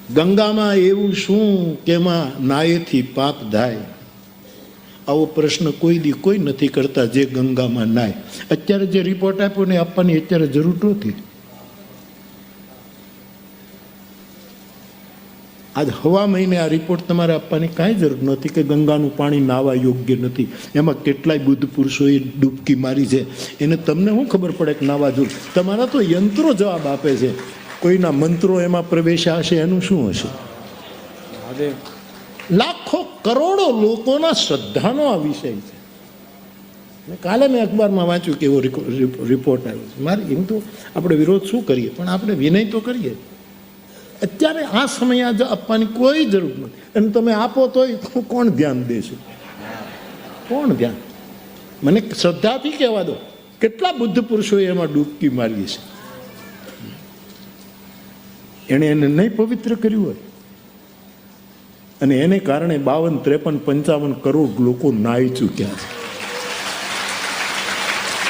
ગંગામાં એવું શું કે એમાં નાયેથી પાપ થાય? આવો પ્રશ્ન કોઈ દી કોઈ નથી કરતા જે ગંગામાં નાય. અત્યારે જે રિપોર્ટ આપ્યો ને આપવાની અત્યારે જરૂર નહોતી. આજ હવા મહિને આ રિપોર્ટ તમારે આપવાની કાંઈ જરૂર નહોતી કે ગંગાનું પાણી નાવા યોગ્ય નથી. એમાં કેટલાય બુદ્ધ પુરુષોએ ડૂબકી મારી છે. એને તમને શું ખબર પડે કે નાવા જરૂર? તમારા તો યંત્રો જવાબ આપે છે. કોઈના મંત્રો એમાં પ્રવેશ્યા હશે, એનું શું હશે? લાખો કરોડો લોકોના શ્રદ્ધાનો આ વિષય છે. કાલે મેં અખબારમાં વાંચ્યું કે એવો રિપોર્ટ આવ્યો છે. મારે એમ તો આપણે વિરોધ શું કરીએ, પણ આપણે વિનય તો કરીએ. અત્યારે આ સમયે આજે આપવાની કોઈ જરૂર નથી. અને તમે આપો તોય કોણ ધ્યાન દેશે? કોણ ધ્યાન? મને શ્રદ્ધાથી કહેવા દો, કેટલા બુદ્ધ પુરુષોએ એમાં ડૂબકી મારી છે. એણે એને નહીં પવિત્ર કર્યું હોય, અને એને કારણે 52, 53, 55 કરોડ લોકો નાહી ચૂક્યા છે.